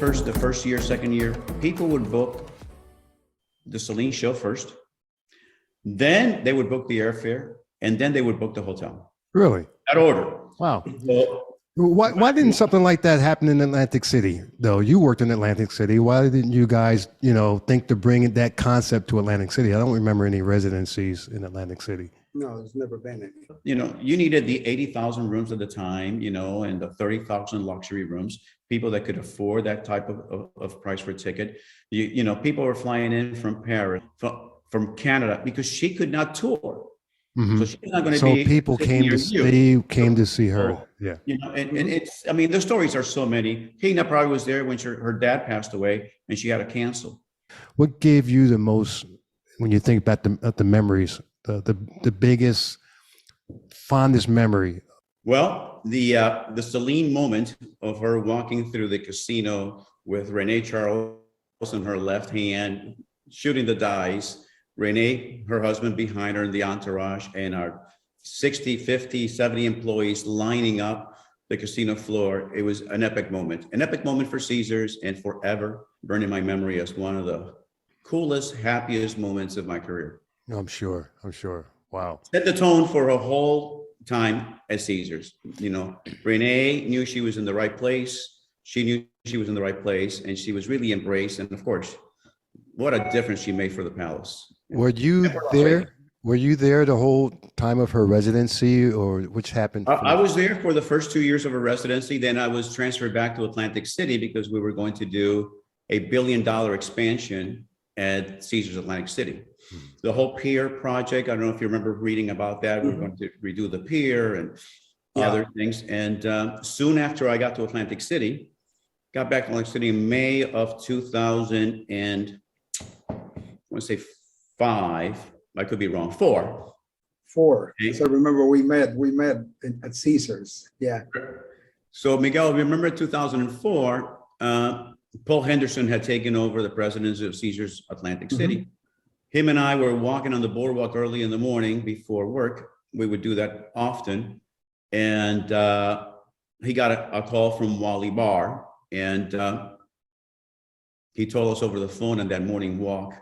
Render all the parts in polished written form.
the first year, second year, people would book the Celine show first, then they would book the airfare, and then they would book the hotel. Really? That order. Wow. So, Why didn't something like that happen in Atlantic City, though? You worked in Atlantic City. Why didn't you guys, think to bring that concept to Atlantic City? I don't remember any residencies in Atlantic City. No, there's never been any. you needed the 80,000 rooms at the time, and the 30,000 luxury rooms, people that could afford that type of price per ticket. People were flying in from Paris, from Canada, because she could not tour. Mm-hmm. So she's not going to So be. people came to see her. Yeah. And it's, the stories are so many. Tina probably was there when her dad passed away and she had to cancel. What gave you the most, when you think about the memories, the biggest, fondest memory? Well, the Celine moment of her walking through the casino with Rene Charles in her left hand, shooting the dice, Rene, her husband, behind her in the entourage, and our 60, 50, 70 employees lining up the casino floor. It was an epic moment for Caesars, and forever burned in my memory as one of the coolest, happiest moments of my career. I'm sure. Wow. Set the tone for her whole time at Caesars. Renee knew she was in the right place. She knew she was in the right place, and she was really embraced. And of course, what a difference she made for the palace. Were you there? Were you there the whole time of her residency, or which happened? I was there for the first 2 years of her residency. Then I was transferred back to Atlantic City because we were going to do a $1 billion expansion at Caesars Atlantic City. The whole pier project, I don't know if you remember reading about that. We were going to redo the pier and other things. And soon after I got to Atlantic City, got back to Atlantic City in May of 2000 and I want to say 5, I could be wrong, 4. Okay. So remember we met at Caesars. Yeah. So Miguel, remember 2004, Paul Henderson had taken over the presidency of Caesars Atlantic City. Him and I were walking on the boardwalk early in the morning before work. We would do that often. And he got a call from Wally Barr, and he told us over the phone on that morning walk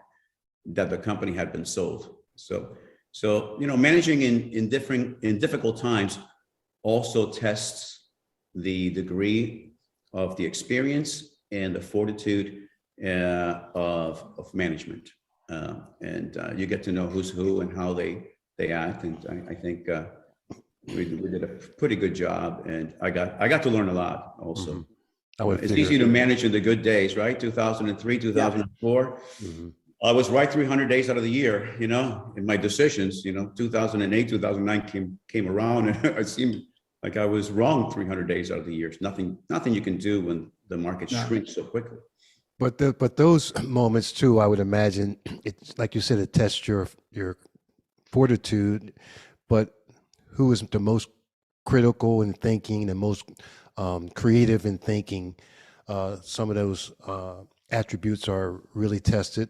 that the company had been sold. So managing in difficult times also tests the degree of the experience and the fortitude of management. And you get to know who's who and how they act. And I think we did a pretty good job. And I got to learn a lot also. It's easy to manage in the good days, right? 2003, 2004. I was right 300 days out of the year, in my decisions. 2008, 2009 came around, and it seemed like I was wrong 300 days out of the year. Nothing you can do when the market shrinks so quickly. But those moments too, I would imagine, it's like you said, it tests your fortitude. But who is the most critical in thinking, the most creative in thinking? Some of those attributes are really tested.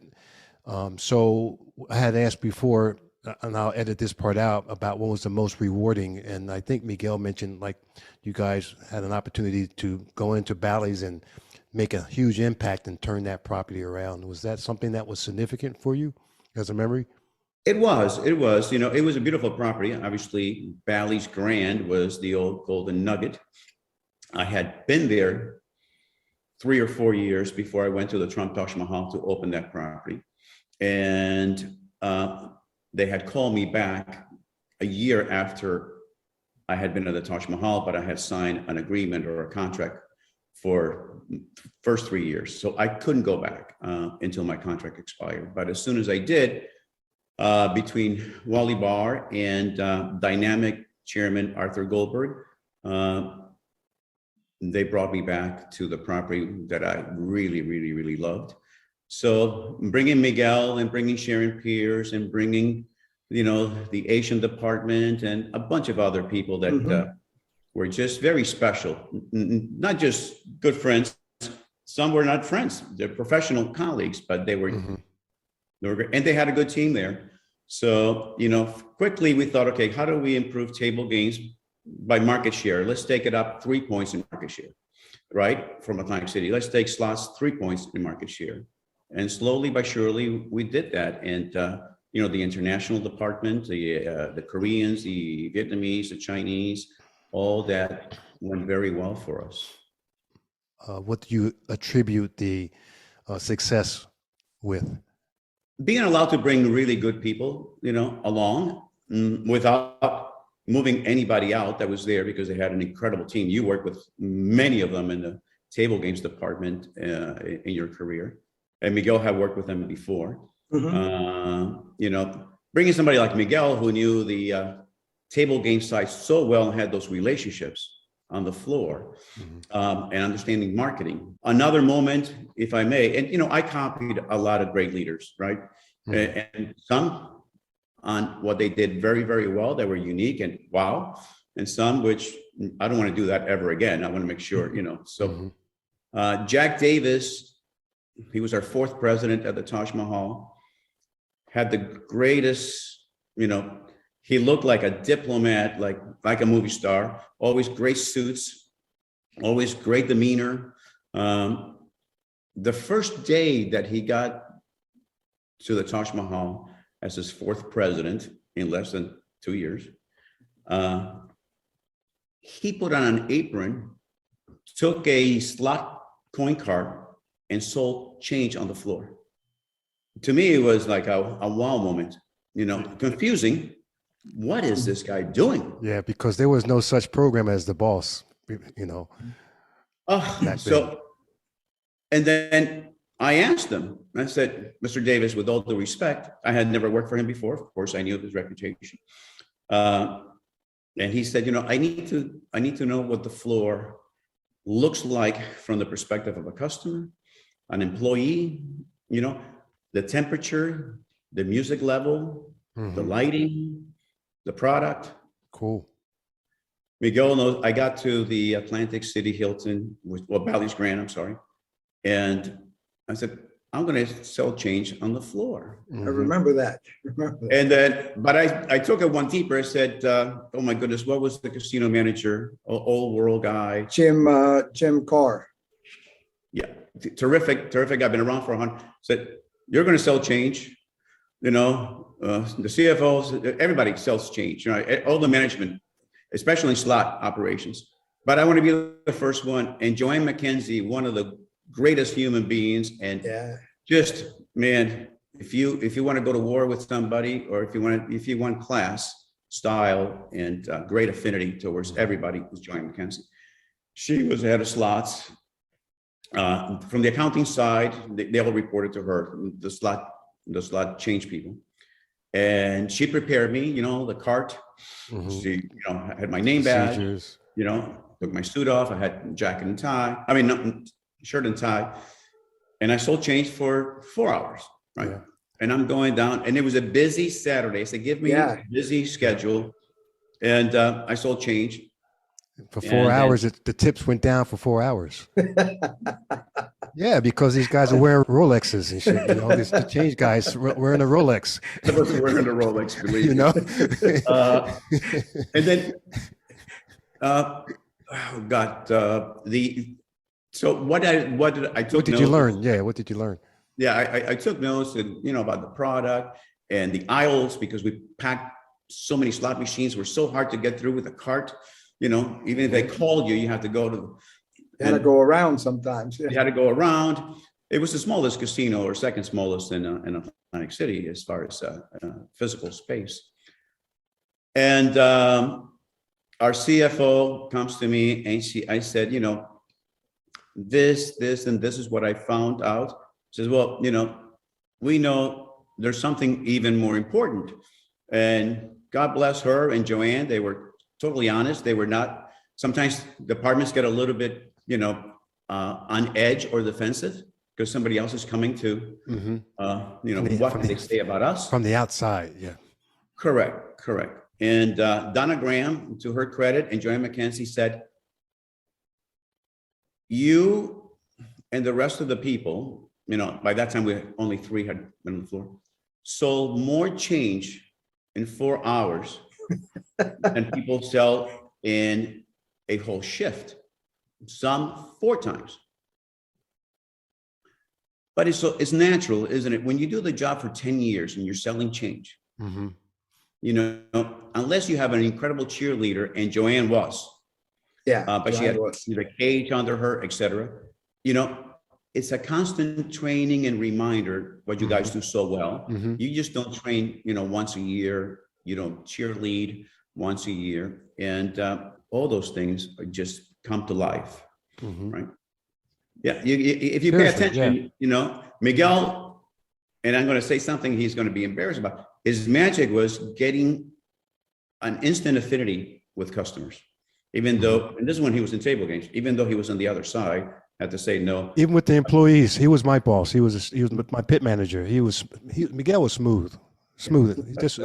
So I had asked before, and I'll edit this part out, about what was the most rewarding. And I think Miguel mentioned, like, you guys had an opportunity to go into Bally's and make a huge impact and turn that property around. Was that something that was significant for you as a memory? It was, it was a beautiful property. Obviously, Bally's Grand was the old Golden Nugget. I had been there 3 or 4 years before I went to the Trump Taj Mahal to open that property. And they had called me back a year after I had been at the Taj Mahal, but I had signed an agreement or a contract for first 3 years. So I couldn't go back until my contract expired. But as soon as I did, between Wally Barr and dynamic chairman Arthur Goldberg, they brought me back to the property that I really, really, really loved. So bringing Miguel and bringing Sharon Pierce and bringing, the Asian department and a bunch of other people that were just very special, not just good friends. Some were not friends; they're professional colleagues, but they were great, and they had a good team there. So, quickly we thought, okay, how do we improve table games by market share? Let's take it up 3 points in market share. right, from Atlantic City. Let's take slots 3 points in market share. And slowly but surely, we did that. And, the international department, the Koreans, the Vietnamese, the Chinese, all that went very well for us. What do you attribute the success with? Being allowed to bring really good people, along without moving anybody out that was there, because they had an incredible team. You worked with many of them in the table games department in your career, and Miguel had worked with them before. Bringing somebody like Miguel, who knew the table game side so well and had those relationships on the floor, and understanding marketing. Another moment, if I may, and I copied a lot of great leaders, right? And some on what they did very, very well, that were unique and wow, and some which I don't want to do that ever again. I want to make sure, So Jack Davis, he was our 4th president at the Taj Mahal, had the greatest, he looked like a diplomat, like a movie star, always great suits, always great demeanor. The first day that he got to the Taj Mahal as his 4th president in less than 2 years, he put on an apron, took a slot coin card, and sold change on the floor. To me, it was like a wow moment, confusing. What is this guy doing? Yeah, because there was no such program as The Boss, And then I asked him, I said, Mr. Davis, with all due respect, I had never worked for him before. Of course, I knew of his reputation. And he said, I need to know what the floor looks like from the perspective of a customer, an employee, the temperature, the music level, the lighting, the product. Cool. Miguel knows. I got to the Atlantic City Hilton, Bally's Grand, I'm sorry. And I said, I'm going to sell change on the floor. I remember that. And then, but I took it one deeper. I said, oh my goodness, what was the casino manager, old world guy? Jim Carr. Yeah, terrific. I've been around for 100. Said, you're going to sell change. The CFOs, everybody sells change, all the management, especially slot operations. But I want to be the first one. And Joanne McKenzie, one of the greatest human beings, and just, man, if you want to go to war with somebody, or if you want class, style, and great affinity towards everybody, was Joanne McKenzie. She was head of slots. From the accounting side, they all reported to her, the slot change people. And she prepared me, the cart. She, I had my name badge, took my suit off. I had jacket and tie. Shirt and tie. And I sold change for 4 hours, right? Yeah. And I'm going down, and it was a busy Saturday. So give me a busy schedule. And I sold change. For 4 hours, the tips went down for 4 hours. Yeah, because these guys are wearing Rolexes and shit. The change guys wearing a Rolex. I wasn't wearing a Rolex, believe me. And then, so what did you learn? Yeah, what did you learn? Yeah, I took notes, and about the product and the aisles, because we packed so many slot machines. Were so hard to get through with a cart. Even if they called you, you have to go to. You had to go around sometimes. You had to go around. It was the smallest casino, or second smallest in Atlantic City as far as physical space. And our CFO comes to me, and I said, this, and this is what I found out. She says, well, we know there's something even more important. And God bless her and Joanne. They were totally honest. They were not. Sometimes departments get a little bit, on edge or defensive because somebody else is coming to, what can they say about us? From the outside, yeah. Correct. And Donna Graham, to her credit, and Joanne McKenzie said, you and the rest of the people, by that time only 3 had been on the floor, sold more change in 4 hours than people sell in a whole shift. some 4 times. But it's natural, isn't it? When you do the job for 10 years and you're selling change, Mhm. you know, unless you have an incredible cheerleader, and Joanne was, Yeah. but she Joanne had was. the cage under her, etc. You know, it's a constant training and reminder what you guys do so well. Mhm. You just don't train, you know, once a year. You don't cheerlead once a year, and all those things just come to life, Mhm. right? Yeah, if you pay Seriously, attention, yeah. you know, Miguel, and I'm going to say something he's going to be embarrassed about. His magic was getting an instant affinity with customers, even though, and this is when he was in table games, even though he was on the other side, had to say no. Even with the employees, he was my boss. He was my pit manager. Miguel was smooth. He just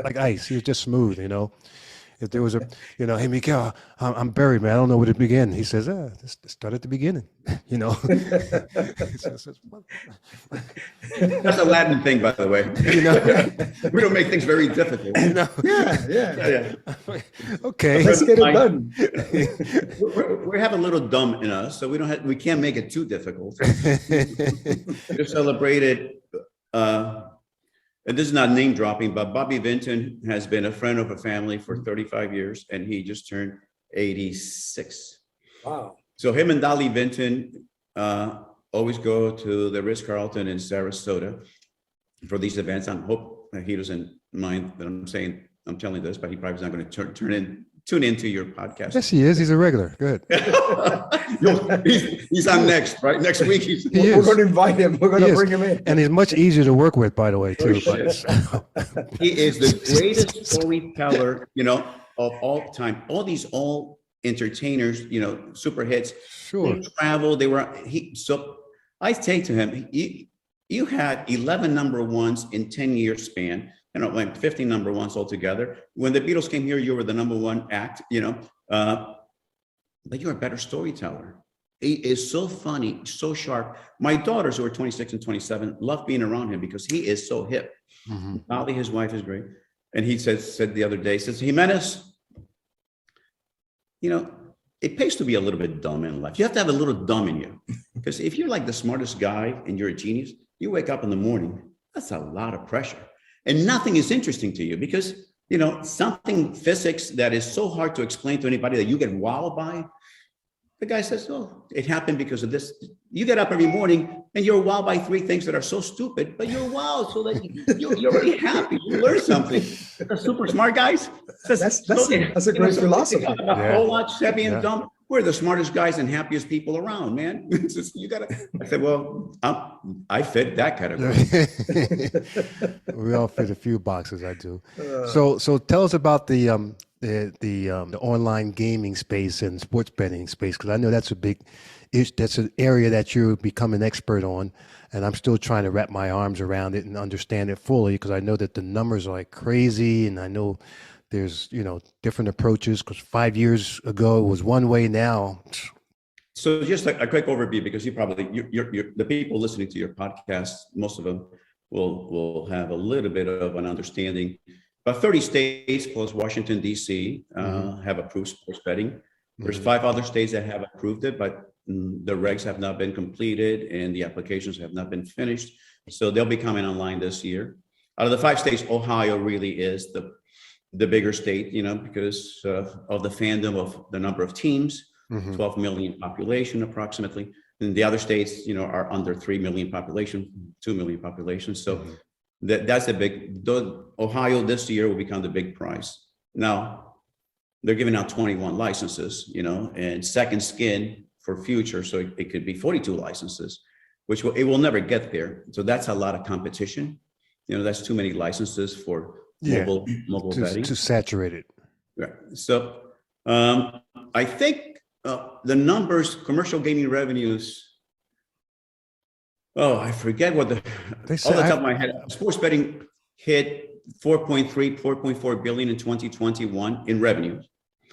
like ice. He was just smooth, you know. If there was a, you know, hey Miguel, I'm buried, man. I don't know where to begin. He says, just start at the beginning, you know. That's a Latin thing, by the way. You know, We don't make things very difficult. you know. Yeah. Okay. Let's get it done. We have a little dumb in us, so we can't make it too difficult. We celebrated, and this is not name dropping, but Bobby Vinton has been a friend of a family for 35 years, and he just turned 86. Wow. So him and Dolly Vinton always go to the Ritz-Carlton in Sarasota for these events. I hope he doesn't mind that I'm telling this, but he probably is not going to tune into your podcast. Yes, he is. He's a regular. Good. He's on next, right? Next week. We're going to invite him. We're going He to is. bring him in. And he's much easier to work with, by the way, too. shit. He is the greatest storyteller, you know, of all time. All these entertainers, you know, super hits. Sure. They traveled. So I say to him, you had 11 number ones in 10-year span, you know, like 50 number ones altogether. When the Beatles came here, you were the number one act, you know, but you're a better storyteller. He is so funny, so sharp. My daughters, who are 26 and 27, love being around him because he is so hip. Mhm. Molly, his wife, is great. And he said the other day, says, Jimenez, you know, it pays to be a little bit dumb in life. You have to have a little dumb in you. Because if you're like the smartest guy and you're a genius, you wake up in the morning, that's a lot of pressure. And nothing is interesting to you because, you know, something physics that is so hard to explain to anybody that you get wowed by. The guy says, oh, it happened because of this. You get up every morning and you're wowed by 3 things that are so stupid, but you're wowed so that you're already happy. You learn something. The super smart guys. That's a great philosophy. A whole lot heavy and dumb. We're the smartest guys and happiest people around, man. It's just, I said, well, I fit that category. We all fit a few boxes. I do. So tell us about the online gaming space and sports betting space, because I know that's that's an area that you become an expert on, and I'm still trying to wrap my arms around it and understand it fully, because I know that the numbers are like crazy, and I know there's, you know, different approaches, because 5 years ago it was one way. Now, so just a quick overview, because you're the people listening to your podcast, most of them will have a little bit of an understanding. About 30 states plus Washington, D.C. Have approved sports betting. There's 5 other states that have approved it, but the regs have not been completed and the applications have not been finished. So they'll be coming online this year. Out of the 5 states, Ohio really is the bigger state, you know, because of the fandom of the number of teams, 12 million population approximately. And the other states, you know, are under 3 million population, 2 million population. So that's a big, Ohio this year will become the big prize. Now, they're giving out 21 licenses, you know, and second skin for future. So it could be 42 licenses, which it will never get there. So that's a lot of competition. You know, that's too many licenses for mobile betting. To saturate it. Right. So I think the numbers, commercial gaming revenues, I forget what off the top of my head, sports betting hit 4.4 billion in 2021 in revenue.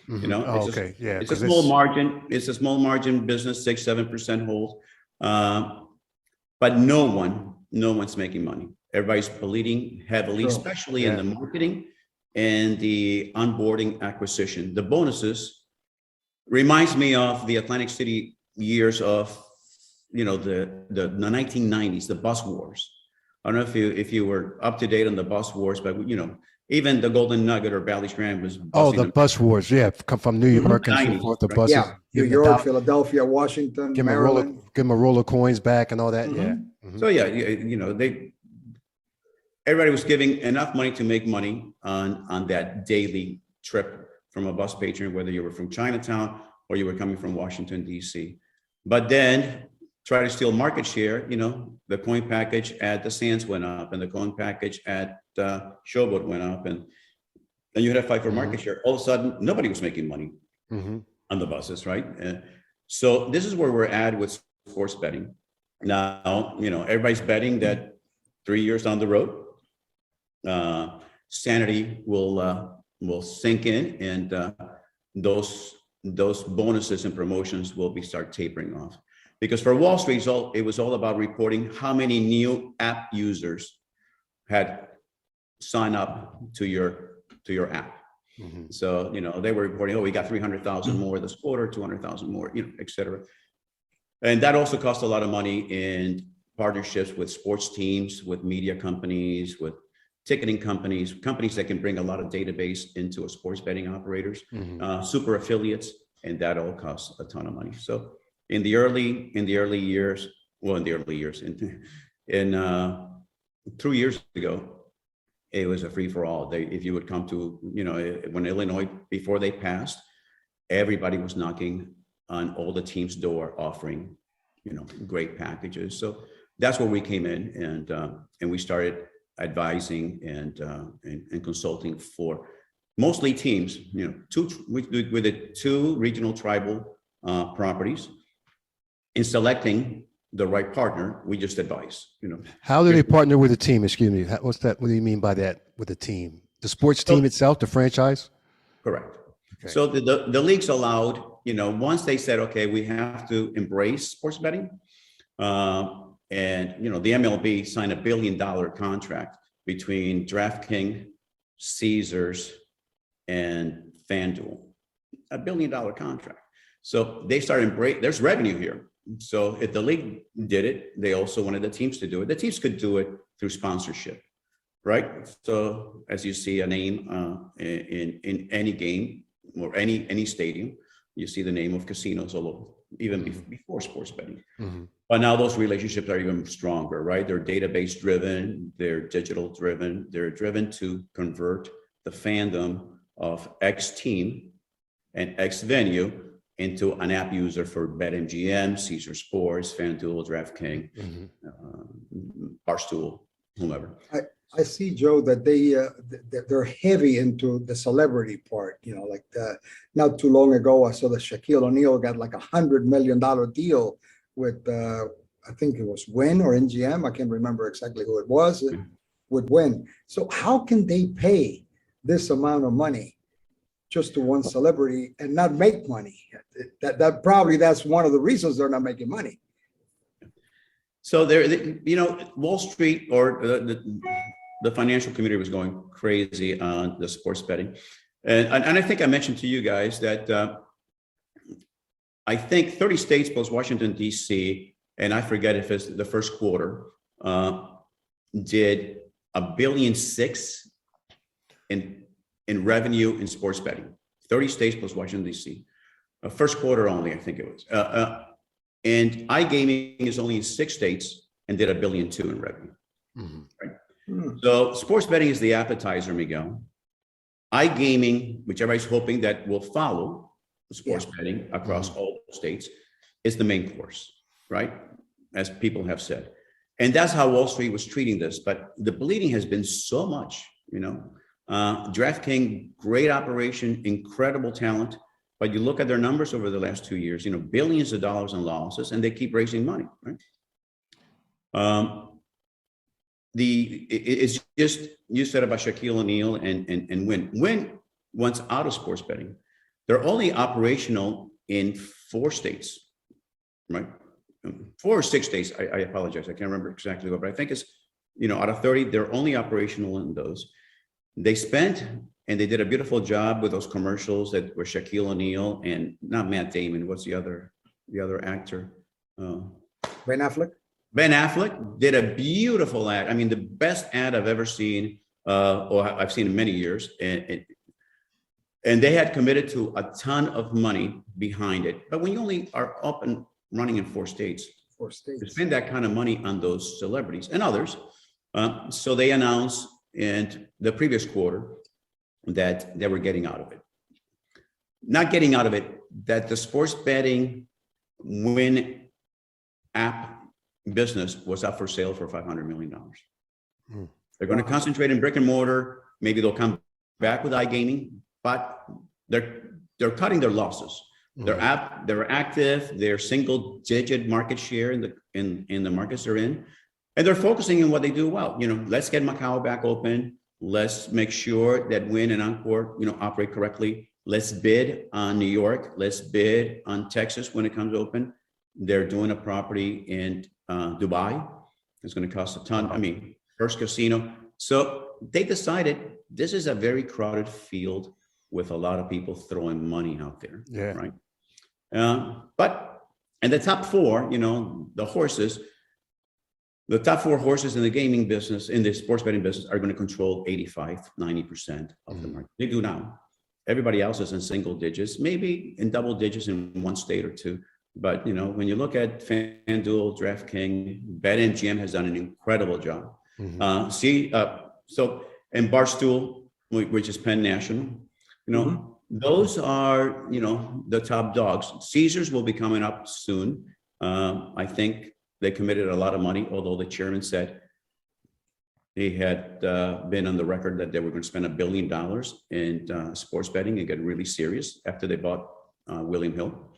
You know, it's a small margin. It's a small margin business, 6-7% hold. But no one's making money. Everybody's bleeding heavily, especially in the marketing and the onboarding acquisition. The bonuses reminds me of the Atlantic City years of, the 1990s, the bus wars. I don't know if you were up to date on the bus wars, but even the Golden Nugget or Valley Strand was Oh, busing the them. bus wars. Yeah, come from New York and so 90s, forth. The right? buses. Yeah, New give York, Philadelphia, Washington, them a roll of, Maryland. give them a roll of coins back and all that. Mhm. Yeah. Mhm. So yeah, everybody was giving enough money to make money on that daily trip from a bus patron, whether you were from Chinatown or you were coming from Washington, D.C. But then try to steal market share, the coin package at the Sands went up and the coin package at Showboat went up, and then you had a fight for market share. All of a sudden, nobody was making money Mhm. on the buses, right? So this is where we're at with sports betting. Now, everybody's betting that 3 years down the road, sanity will sink in, and those bonuses and promotions will be start tapering off. Because for Wall Street, it was all about reporting how many new app users had signed up to your app. Mhm. So, they were reporting, we got 300,000 more this quarter, 200,000 more, et cetera. And that also cost a lot of money in partnerships with sports teams, with media companies, with ticketing companies that can bring a lot of database into a sports betting operators, super affiliates, and that all costs a ton of money. So in the early years, in 2 years ago, it was a free for all. If you would come to, when Illinois, before they passed, everybody was knocking on all the teams' door offering, great packages. So that's where we came in, and we started advising and consulting for mostly teams. We did 2 regional tribal properties. In selecting the right partner, we just advise. How do they partner with a team? Excuse me. What's that? What do you mean by that? With a team? The sports team itself, the franchise? Correct. Okay. So the leagues allowed, once they said, okay, we have to embrace sports betting, and the MLB signed $1 billion contract between DraftKings, Caesars, and FanDuel, $1 billion contract. So they started there's revenue here. So if the league did it, they also wanted the teams to do it. The teams could do it through sponsorship, right? So as you see a name in any game or any stadium, you see the name of casinos all over, even before sports betting. But now those relationships are even stronger, right? They're database driven, they're digital driven, they're driven to convert the fandom of X team and X venue into an app user for BetMGM, Caesar Sports, FanDuel, DraftKings, Barstool, whomever. I see, Joe, that they're heavy into the celebrity part. Not too long ago, I saw that Shaquille O'Neal got like $100 million deal with, I think it was Wynn or MGM. I can't remember exactly who it was. With Wynn. So how can they pay this amount of money just to one celebrity and not make money? That's one of the reasons they're not making money. So Wall Street or the financial community was going crazy on the sports betting. And I think I mentioned to you guys that I think 30 states plus Washington, D.C., and I forget if it's the first quarter, did $1.6 billion in revenue in sports betting. 30 states plus Washington, D.C. First quarter only, I think it was. And iGaming is only in 6 states and did $1.2 billion in revenue. Right? So sports betting is the appetizer, Miguel. iGaming, which everybody's hoping that will follow sports betting across all states, is the main course, right? As people have said. And that's how Wall Street was treating this. But the bleeding has been so much, DraftKings, great operation, incredible talent. But you look at their numbers over the last 2 years, billions of dollars in losses, and they keep raising money, right? It's just, you said about Shaquille O'Neal and Wynn once out of sports betting. They're only operational in 4 states, right? 4 or 6 states. I apologize. I can't remember exactly what, but I think it's, out of 30, they're only operational in those. They spent and they did a beautiful job with those commercials that were Shaquille O'Neal and not Matt Damon. What's the other actor? Ben Affleck. Ben Affleck did a beautiful ad. I mean, the best ad I've ever seen, or I've seen in many years. And they had committed to a ton of money behind it. But when you only are up and running in 4 states, to spend that kind of money on those celebrities and others. So they announced in the previous quarter that they were getting out of it. Not getting out of it, that the sports betting Win app business was up for sale for $500 million. They're going to concentrate in brick and mortar. Maybe they'll come back with iGaming, but they're cutting their losses. They're active. They're single digit market share in the markets they're in, and they're focusing on what they do well. Let's get Macau back open. Let's make sure that Win and Encore, operate correctly. Let's bid on New York. Let's bid on Texas when it comes open. They're doing a property in Dubai. It's going to cost a ton. I mean, first casino. So they decided this is a very crowded field with a lot of people throwing money out there. Yeah. Right. But and the top 4, the horses, the top 4 horses in the gaming business, in the sports betting business, are going to control 85-90% of the market. They do now. Everybody else is in single digits, maybe in double digits in 1 state or 2. But when you look at FanDuel, DraftKings, BetMGM has done an incredible job. So and Barstool, which is Penn National, those are the top dogs. Caesars will be coming up soon. I think they committed a lot of money, although the chairman said he had been on the record that they were going to spend $1 billion in sports betting and get really serious after they bought William Hill.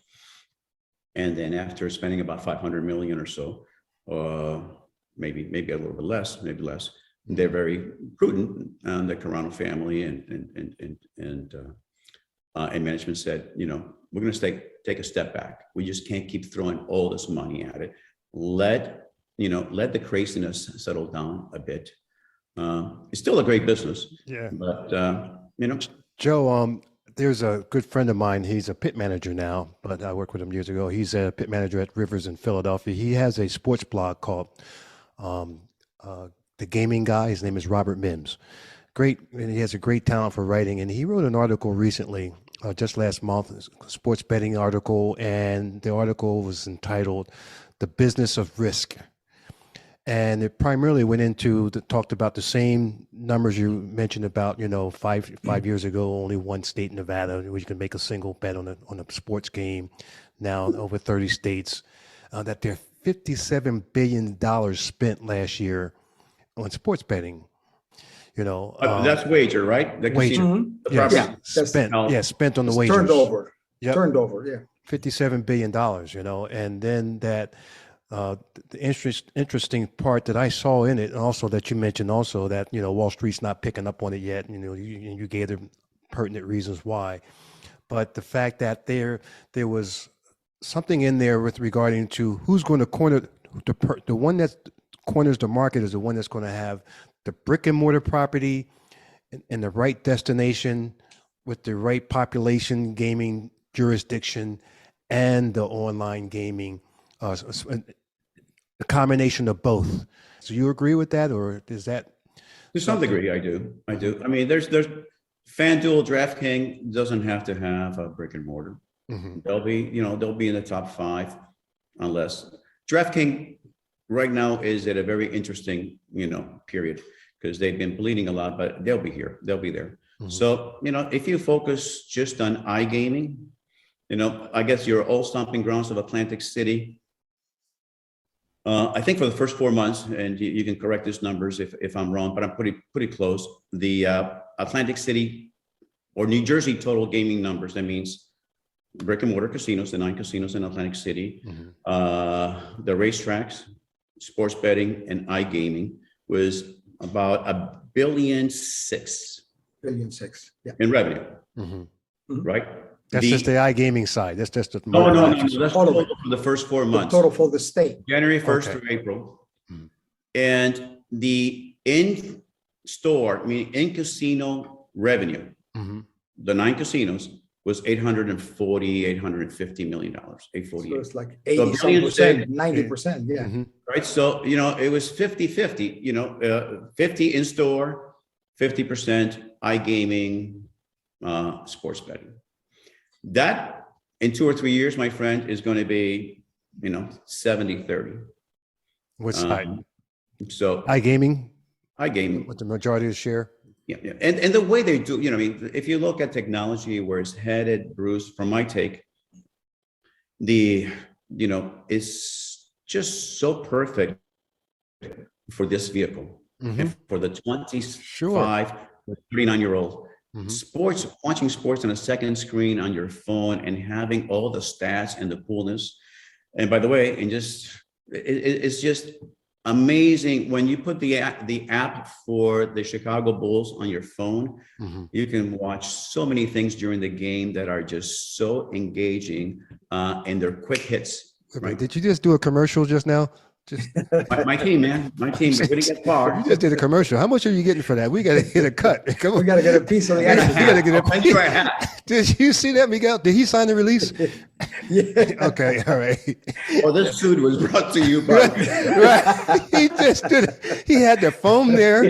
And then after spending about 500 million or so, maybe a little bit less, maybe less, they're very prudent. The Carano family and management said, we're going to take a step back. We just can't keep throwing all this money at it. Let the craziness settle down a bit. It's still a great business. Yeah. But Joe, there's a good friend of mine. He's a pit manager now, but I worked with him years ago. He's a pit manager at Rivers in Philadelphia. He has a sports blog called The Gaming Guy. His name is Robert Mims. Great, and he has a great talent for writing. And he wrote an article recently, just last month, a sports betting article, and the article was entitled "The Business of Risk." And it primarily talked about the same numbers you mentioned about, 5 years ago, only 1 state, Nevada, where you can make a single bet on a sports game. Now over 30 states, that there are $57 billion spent last year on sports betting. that's wager, right? The Wager. casino, the Yes. property. Spent on the It's wagers. turned over. Yep. Turned over, yeah. $57 billion, and then that the interesting part that I saw in it, and also that you mentioned also that, Wall Street's not picking up on it yet. You gave them pertinent reasons why, but the fact that there was something in there with regarding to who's going to corner the one that corners the market is the one that's going to have the brick and mortar property in the right destination with the right population gaming jurisdiction and the online gaming, a combination of both. So you agree with that, or is that? To some degree, I do. I mean, there's FanDuel, DraftKings doesn't have to have a brick and mortar. They'll be in the top 5, unless DraftKings right now is at a very interesting, period, because they've been bleeding a lot, but they'll be here. They'll be there. So, if you focus just on iGaming, I guess your old stomping grounds of Atlantic City, I think for the first 4 months, and you can correct these numbers if I'm wrong, but I'm pretty close. The Atlantic City or New Jersey total gaming numbers, that means brick and mortar casinos, the 9 casinos in Atlantic City, the racetracks, sports betting, and iGaming was about $1.6 billion. $1.6 billion, yeah. In revenue, right? That's just the iGaming side. That's just the No. market. That's total for the first 4 months. Total for the state. January 1st Okay. through April. And the in-store, meaning in-casino revenue Mhm. the 9 casinos, was 850 million dollars, So 848. it's like So 80 some billions said, percent, 90%, yeah. Mhm. right? So, it was 50-50, 50 in store, 50% iGaming, sports betting. That in 2 or 3 years, my friend, is going to be, 70-30. What side? So iGaming iGaming, with the majority of the share. yeah, yeah. And the way they do, if you look at technology, where it's headed, Bruce, from my take, it's just so perfect for this vehicle. Mhm. And for the Sure. 25, 39-year-old, Mhm. watching sports on a second screen on your phone and having all the stats and the coolness. And by the way, it's just amazing when you put the app for the Chicago Bulls on your phone. Mhm. You can watch so many things during the game that are just so engaging, and they're quick hits. Wait a minute, Right? did you just do a commercial just now? Just My team, man, my team. We didn't get far. you just did a commercial. How much are you getting for that? We got to get a cut. Come We on. got to get a piece of the We got action. to get a I'll send you a hat. Did you see that, Miguel? Did he sign the release? Yeah. Okay, all right. Well, this suit was brought to you by. Right. He just did it. He had the foam there.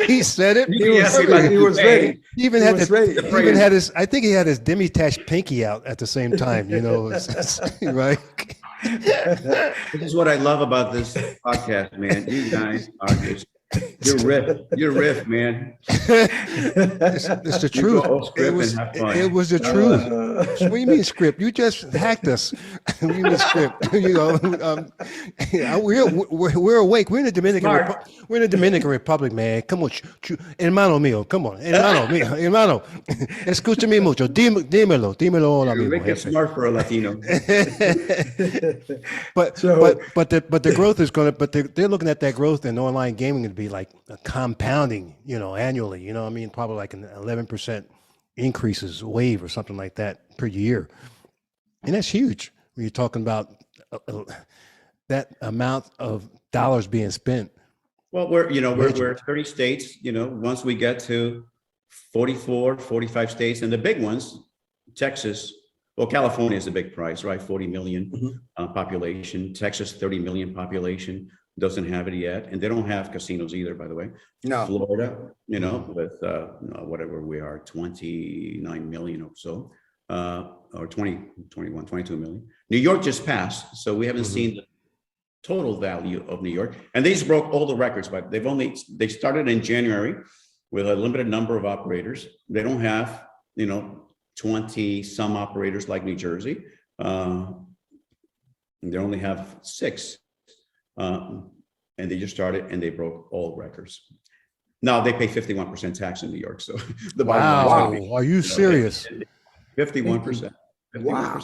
He said it. He was, he was ready. He even He had was the, ready. he even had his, I think he had his demi-tache pinky out at the same time, right? This is what I love about this podcast, man. You guys are just you're riff, man. It's the You truth. go off script It was, and have fun. it was the truth. Uh, What do you mean script? You just hacked us. What do you mean script? We're awake. We're in the Dominican Smart. We're in the Dominican Republic, man. Come on, hermano mío. Come on, hermano mío, hermano. Escúchame mucho. Dímelo ahora You're mismo, wicked jefe. smart for a Latino. But So- the growth is going to, but they're looking at that growth in online gaming to be like a compounding, annually. I mean, probably like an 11% increases wave or something like that per year, and that's huge when you're talking about that amount of dollars being spent. Well, we're 30 states. Once we get to 44, 45 states, and the big ones, Texas. Well, California is a big price, right? 40 million population. Texas, 30 million population, doesn't have it yet, and they don't have casinos either, by the way. No. Florida, with whatever we are, 29 million or so, or 20, 21, 22 million. New York just passed, so we haven't seen the total value of New York, and they just broke all the records. But they started in January with a limited number of operators. They don't have 20 some operators like New Jersey. They only have 6. And they just started and they broke all records. Now they pay 51% tax in New York. So the Wow, are you serious? 51%. Wow.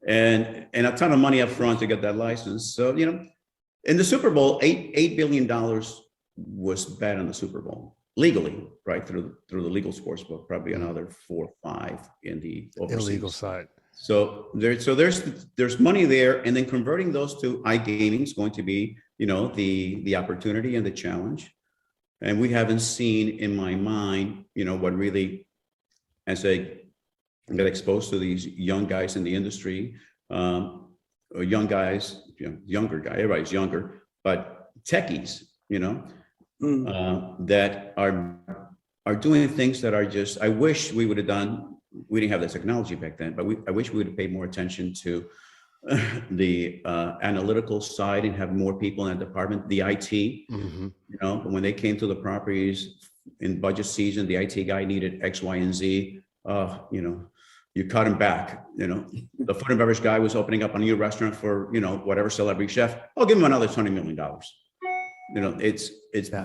And a ton of money up front to get that license. So, in the Super Bowl, $8 billion was bet on the Super Bowl legally, right? Through the legal sports book, probably another 4 or 5 in the overseas. Illegal side. So there's money there, and then converting those to iGaming is going to be, the opportunity and the challenge. And we haven't seen, in my mind, what really, as I get exposed to these young guys in the industry, or young guys, younger guy, everybody's younger, but techies, that are doing things that are just, I wish we would have done. We didn't have the technology back then, but I wish we would have paid more attention to the analytical side and have more people in that department. The IT, when they came to the properties in budget season, the IT guy needed X, Y, and Z. You cut him back. The food and beverage guy was opening up a new restaurant for whatever celebrity chef. I'll give him another $20 million.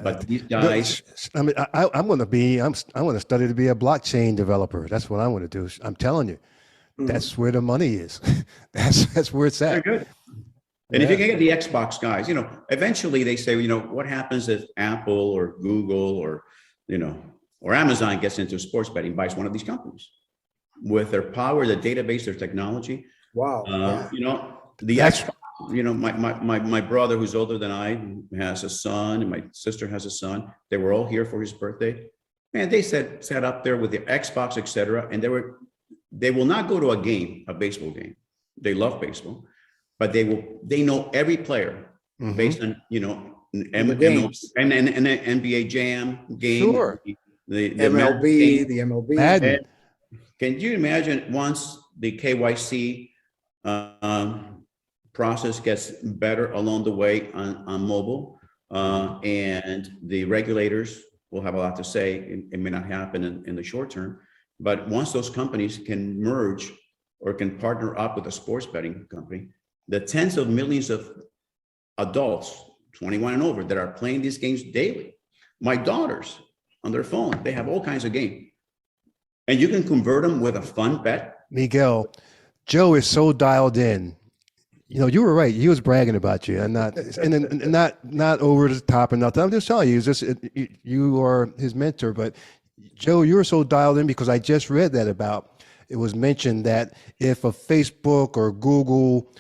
But these guys. I mean, I'm going to study to be a blockchain developer. That's what I want to do. I'm telling you, that's where the money is. That's where it's at. Very good. And if you can get the Xbox guys, eventually they say, what happens if Apple or Google or Amazon gets into sports betting, buys one of these companies with their power, the database, their technology. Wow. The Xbox. My brother, who's older than I, has a son, and my sister has a son. They were all here for his birthday. man, they sat up there with their Xbox, et cetera, and they will not go to a baseball game. They love baseball, but they know every player based on, The games. and the NBA Jam game, Sure. the MLB, the MLB. Madden. Can you imagine once the KYC process gets better along the way on mobile, and the regulators will have a lot to say. It may not happen in the short term, but once those companies can merge or can partner up with a sports betting company, the tens of millions of adults, 21 and over, that are playing these games daily, my daughters on their phone, they have all kinds of games. And you can convert them with a fun bet. Miguel, Joe is so dialed in. You were right. He was bragging about you, and not over the top or nothing. I'm just telling you, you are his mentor. But Joe, you were so dialed in because I just read that it was mentioned that if a Facebook or Google,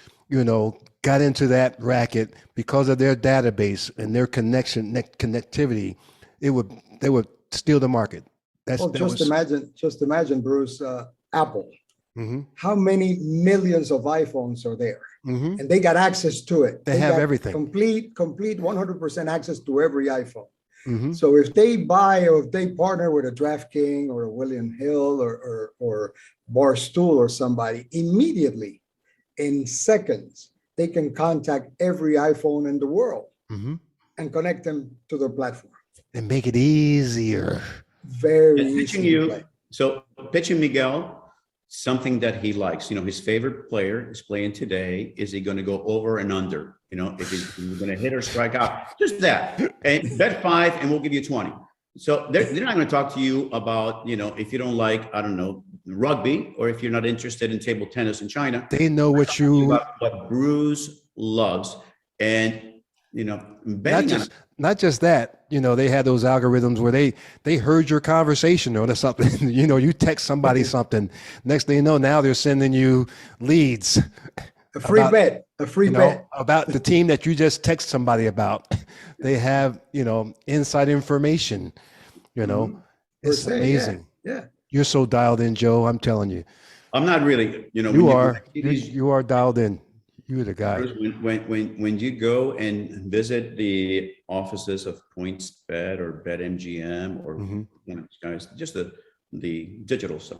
got into that racket because of their database and their connectivity, they would steal the market. Just imagine, Bruce, Apple. Mm-hmm. How many millions of iPhones are there? Mm-hmm. And they got access to it. They have got everything. Complete 100% access to every iPhone. Mm-hmm. So if they buy or if they partner with a DraftKings or a William Hill or Barstool or somebody, immediately in seconds, they can contact every iPhone in the world and connect them to their platform. And make it easier. Very pitching easy. Pitching Miguel something that he likes. His favorite player is playing today. Is he going to go over and under? If he's going to hit or strike out, just that. And bet 5, and we'll give you 20. So they're not going to talk to you about, if you don't like, I don't know, rugby, or if you're not interested in table tennis in China. They know what Bruce loves, and betting not just that. They had those algorithms where they heard your conversation or something. You text somebody something. Next thing you know, now they're sending you leads. A free bet about the team that you just text somebody about. They have, inside information, it's amazing. Yeah. You're so dialed in, Joe. I'm telling you. I'm not really, you are dialed in. You're the guy. When you go and visit the offices of PointsBet or BetMGM or one of these guys, just the digital side,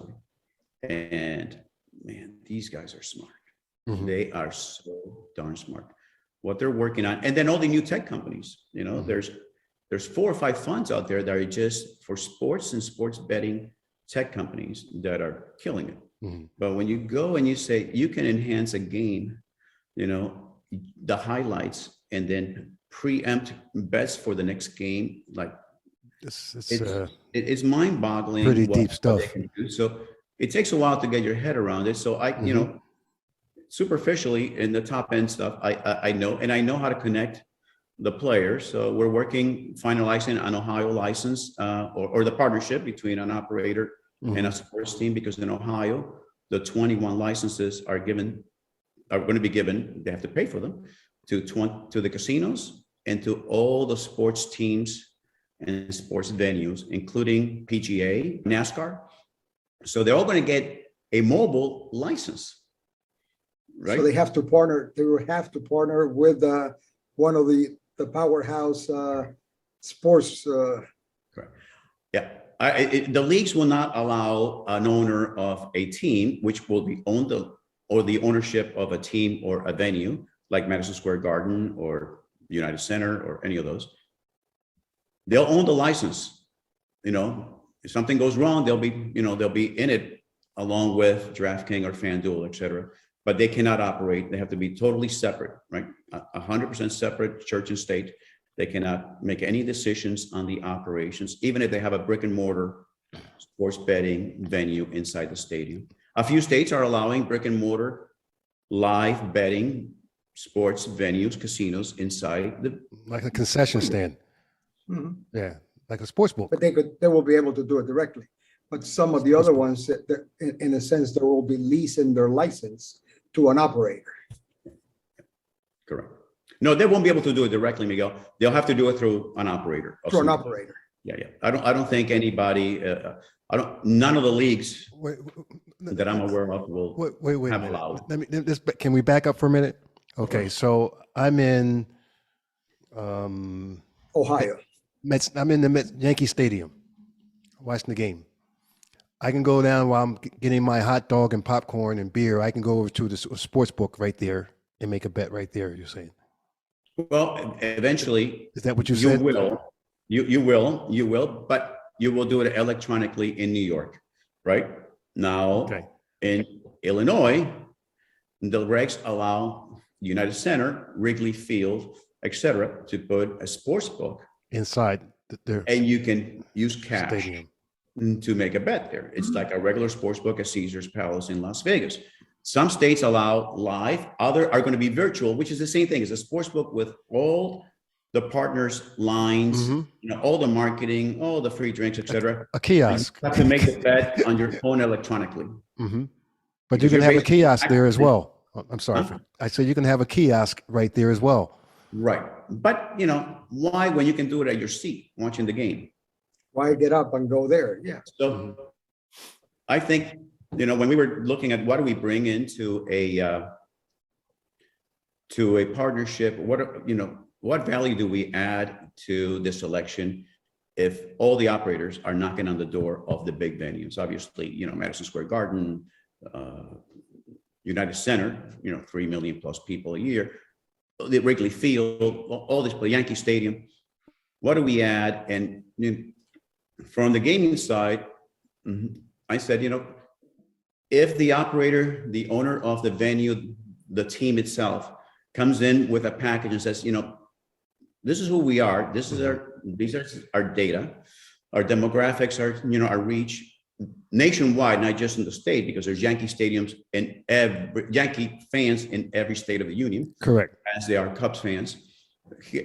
and man, these guys are smart. Mm-hmm. They are so darn smart. What they're working on, and then all the new tech companies. There's 4 or 5 funds out there that are just for sports and sports betting tech companies that are killing it. Mm-hmm. But when you go and you say you can enhance a game, the highlights, and then preempt bets for the next game, like it's mind-boggling. Pretty deep stuff. They can do. So it takes a while to get your head around it. So superficially in the top end stuff, I know, and I know how to connect the players. So we're finalizing an Ohio license or the partnership between an operator and a sports team, because in Ohio, the 21 licenses are going to be given. They have to pay for them to the casinos and to all the sports teams and sports venues, including PGA, NASCAR. So they're all going to get a mobile license, right? So they have to partner. They will have to partner with one of the powerhouse sports. Correct. Yeah. The leagues will not allow an owner of a team, which will be owned or the ownership of a team or a venue like Madison Square Garden or United Center or any of those. They'll own the license. If something goes wrong, they'll be in it along with DraftKings or FanDuel, et cetera. But they cannot operate. They have to be totally separate, right? 100% separate, church and state. They cannot make any decisions on the operations, even if they have a brick and mortar sports betting venue inside the stadium. A few states are allowing brick and mortar live betting sports venues, casinos inside like a concession stand. Mm-hmm. Yeah, like a sports book. But they will be able to do it directly. But some of the other ones, in a sense, they will be leasing their license to an operator. Correct. No, they won't be able to do it directly, Miguel. They'll have to do it through an operator. Through an operator. Yeah, yeah. I don't think anybody, none of the leagues Wait, that I'm aware of will wait a have minute. allowed. Can we back up for a minute? Okay, course. so I'm in um, Ohio. I'm in the Yankee Stadium watching the game. I can go down while I'm getting my hot dog and popcorn and beer. I can go over to the sports book right there and make a bet right there. You're saying, Well, eventually is that what you you said? will, you will, but you will do it electronically in New York, right? Okay, Now, in Illinois, the regs allow United Center, Wrigley Field, etc., to put a sports book, inside their and you can use cash stadium. to make a bet there. It's like a regular sports book at Caesar's Palace in Las Vegas. Some states allow live, other are going to be virtual, which is the same thing. It's a sports book with all the partners' lines, Hmm. all the marketing, all the free drinks, etc. A And you kiosk. have to make the bet on your phone electronically. Hmm. But you Because can you're have a basically kiosk there as well. I'm sorry. Huh? I said you can have a kiosk right there as well. Right. But why when you can do it at your seat watching the game? Why get up and go there? Yeah. So Mhm. I think, when we were looking at what do we bring into a partnership, what value do we add to this election if all the operators are knocking on the door of the big venues? Obviously, Madison Square Garden, United Center, 3 million plus people a year, the Wrigley Field, all this, Yankee Stadium. What do we add? And from the gaming side, I said, if the operator, the owner of the venue, the team itself comes in with a package and says, this is who we are, these are our data, our demographics, our reach nationwide, not just in the state, because there's Yankee stadiums and Yankee fans in every state of the union, Correct. as they are Cubs fans.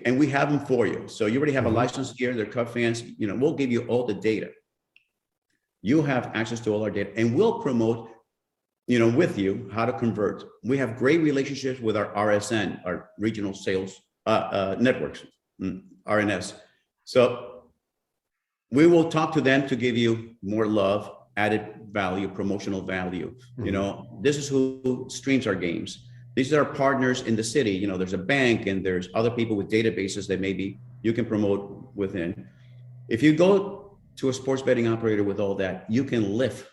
And we have them for you. So you already have a license here, they're Cub fans, we'll give you all the data. You have access to all our data, and we'll promote, with you how to convert. We have great relationships with our RSN, our regional sales networks, RNS. So we will talk to them to give you more love, added value, promotional value. This is who streams our games. These are our partners in the city. There's a bank and there's other people with databases that maybe you can promote within. If you go to a sports betting operator with all that, you can lift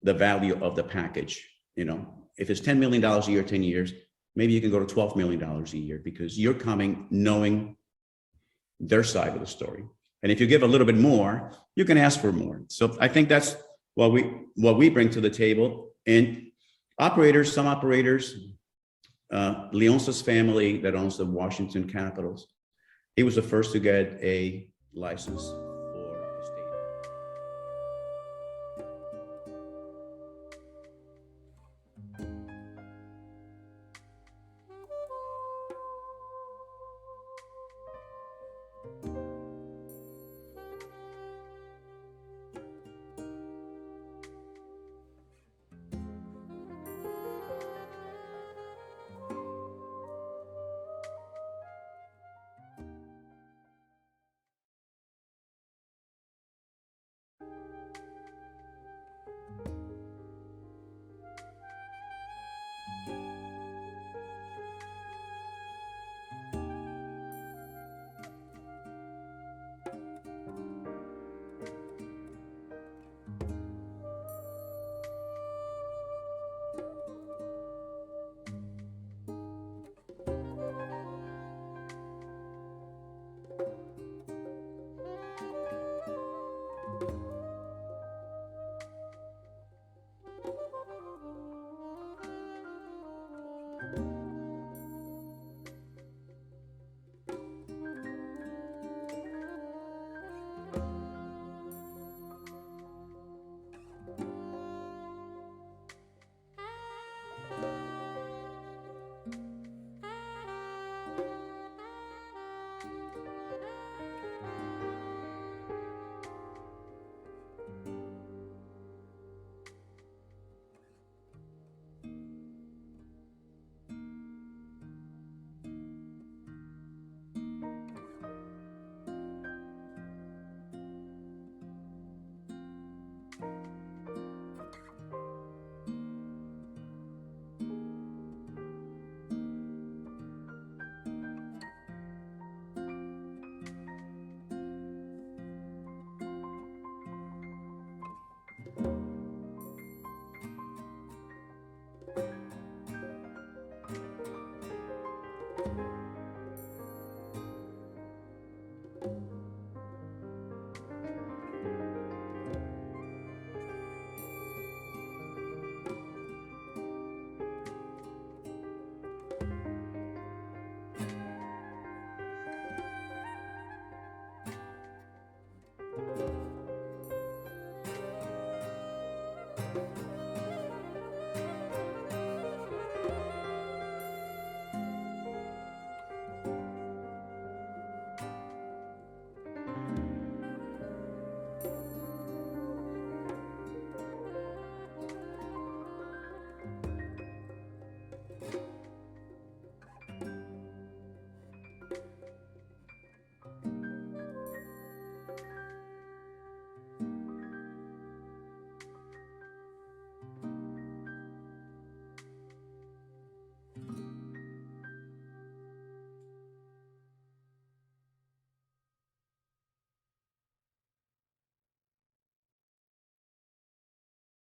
the value of the package. If it's $10 million a year, 10 years, maybe you can go to $12 million a year because you're coming knowing their side of the story. And if you give a little bit more, you can ask for more. So I think that's what we bring to the table. And some operators, Leonce's family that owns the Washington Capitals, he was the first to get a license for a stadium.